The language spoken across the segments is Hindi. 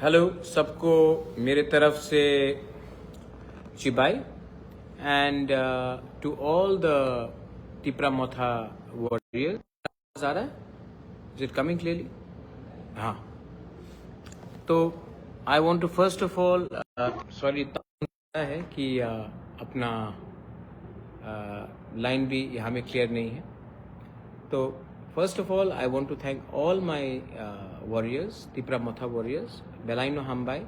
हेलो सबको मेरे तरफ से चिबाई and to all the Tipra Motha warriors. आ रहा है? Is it coming clearly? हाँ, तो I want to first of all sorry है कि अपना लाइन भी यहाँ में क्लियर नहीं है। तो first of all I want to thank all my warriors, Tipra Motha warriors, बेलाइनो हमबाई।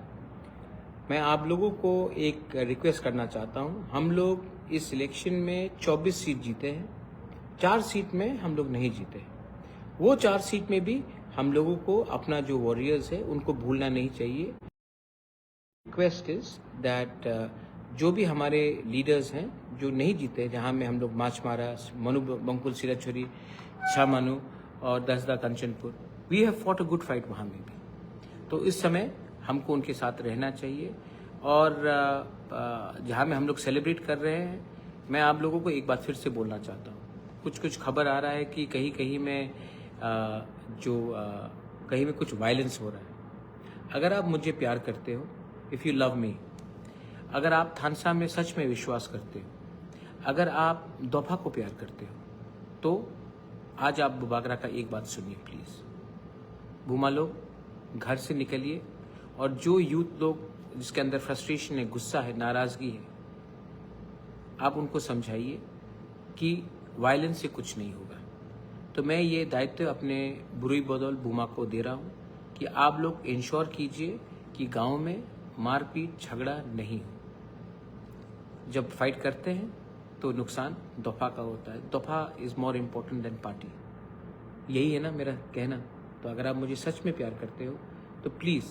मैं आप लोगों को एक रिक्वेस्ट करना चाहता हूँ। हम लोग इस इलेक्शन में 24 सीट जीते हैं, 4 सीट में हम लोग नहीं जीते। वो 4 सीट में भी हम लोगों को अपना जो वॉरियर्स है उनको भूलना नहीं चाहिए। रिक्वेस्ट इज दैट जो भी हमारे लीडर्स हैं जो नहीं जीते, जहाँ में हम लोग मार्च मारा, मनु बंकुल सिराछोरी, छामानु और दसदा Kanchanpur, we have fought a good fight वहाँ में भी। तो इस समय हमको उनके साथ रहना चाहिए। और जहाँ में हम लोग सेलिब्रेट कर रहे हैं, मैं आप लोगों को एक बात फिर से बोलना चाहता हूँ। कुछ खबर आ रहा है कि कहीं कहीं में कहीं में कुछ वायलेंस हो रहा है। अगर आप मुझे प्यार करते हो, इफ़ यू लव मी, अगर आप थानसा में सच में विश्वास करते हो, अगर आप दोफा को प्यार करते हो, तो आज आप बुबागरा का एक बात सुनिए प्लीज़। भूमा लोग घर से निकलिए, और जो यूथ लोग जिसके अंदर फ्रस्ट्रेशन है, गुस्सा है, नाराज़गी है, आप उनको समझाइए कि वायलेंस से कुछ नहीं होगा। तो मैं ये दायित्व अपने बुरुई बदौल भूमा को दे रहा हूँ कि आप लोग इंश्योर कीजिए कि गांव में मारपीट झगड़ा नहीं हो। जब फाइट करते हैं तो नुकसान दफा का होता है। दफा is more important then party. यही है ना मेरा कहना। तो अगर आप मुझे सच में प्यार करते हो तो प्लीज़,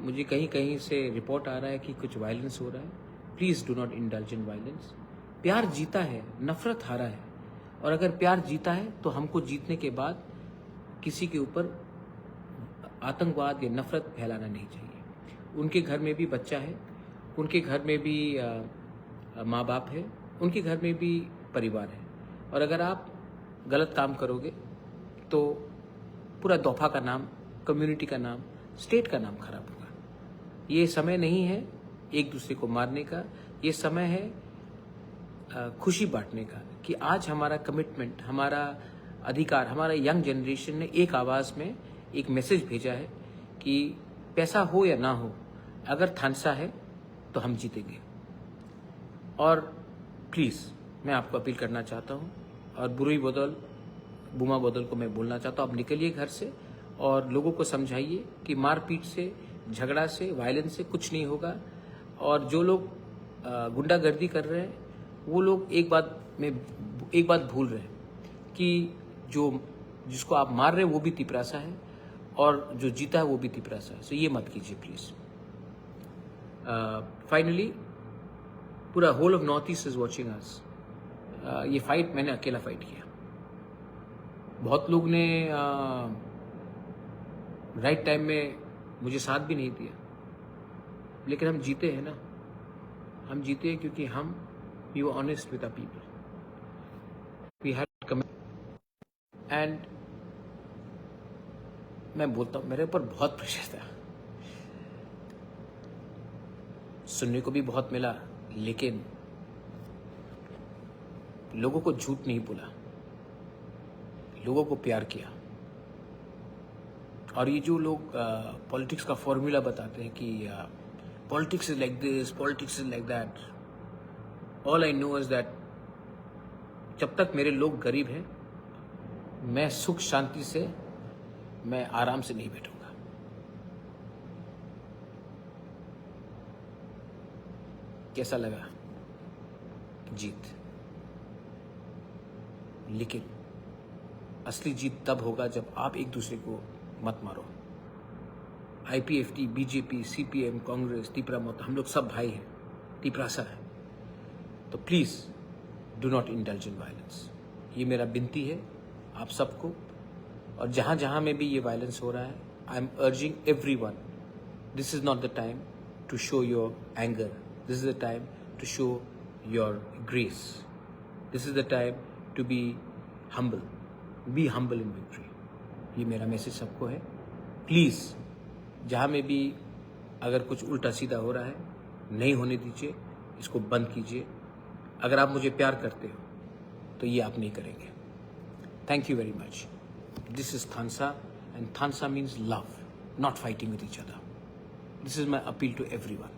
मुझे कहीं कहीं से रिपोर्ट आ रहा है कि कुछ वायलेंस हो रहा है, please do not indulge in violence. प्यार जीता है, नफरत हारा है। और अगर प्यार जीता है तो हमको जीतने के बाद किसी के ऊपर आतंकवाद या नफरत फैलाना नहीं चाहिए। उनके घर में भी बच्चा है, उनके घर में भी माँ बाप है, उनके घर में भी परिवार है। और अगर आप गलत काम करोगे तो पूरा दोफा का नाम, कम्युनिटी का नाम, स्टेट का नाम खराब होगा। ये समय नहीं है एक दूसरे को मारने का, ये समय है खुशी बांटने का कि आज हमारा कमिटमेंट, हमारा अधिकार, हमारा यंग जनरेशन ने एक आवाज़ में एक मैसेज भेजा है कि पैसा हो या ना हो, अगर थानसा है तो हम जीतेंगे। और प्लीज़ मैं आपको अपील करना चाहता हूँ, और बुरुई बदौल, बूमा बदौल को मैं बोलना चाहता हूँ, आप निकलिए घर से और लोगों को समझाइए कि मारपीट से, झगड़ा से, वायलेंस से कुछ नहीं होगा। और जो लोग गुंडागर्दी कर रहे हैं, वो लोग एक बात भूल रहे हैं कि जिसको आप मार रहे हैं वो भी तिपरासा है, और जो जीता है वो भी तिपरासा है। सो ये मत कीजिए प्लीज़। फाइनली पूरा whole of north east is watching us. ये फाइट मैंने अकेला फाइट किया। बहुत लोग ने राइट टाइम में मुझे साथ भी नहीं दिया, लेकिन हम जीते हैं ना। हम जीते हैं क्योंकि हम we were honest with our people, we had commitment. And मैं बोलता हूँ, मेरे ऊपर बहुत प्रेशर था, सुनने को भी बहुत मिला, लेकिन लोगों को झूठ नहीं बोला, लोगों को प्यार किया। और ये जो लोग पॉलिटिक्स का फॉर्मूला बताते हैं कि politics is like this, politics is like that, all I know is that जब तक मेरे लोग गरीब हैं, मैं सुख शांति से, मैं आराम से नहीं बैठूंगा। कैसा लगा जीत? लेकिन असली जीत तब होगा जब आप एक दूसरे को मत मारो। IPFT, BJP, CPM, कांग्रेस, तिपरामोथा, हम लोग सब भाई हैं, तिपरासा है। तो please do not indulge in violence. ये मेरा विनती है आप सबको। और जहाँ जहाँ में भी ये वायलेंस हो रहा है, I am urging everyone, this is not the time to show your anger, this is the time to show your grace, this is the time to be humble in victory. ये मेरा मैसेज सबको है। प्लीज़ जहाँ में भी अगर कुछ उल्टा सीधा हो रहा है, नहीं होने दीजिए, इसको बंद कीजिए। अगर आप मुझे प्यार करते हो तो ये आप नहीं करेंगे। Thank you very much. This is थानसा एंड थानसा means love, not fighting with each other. This is my appeal to everyone.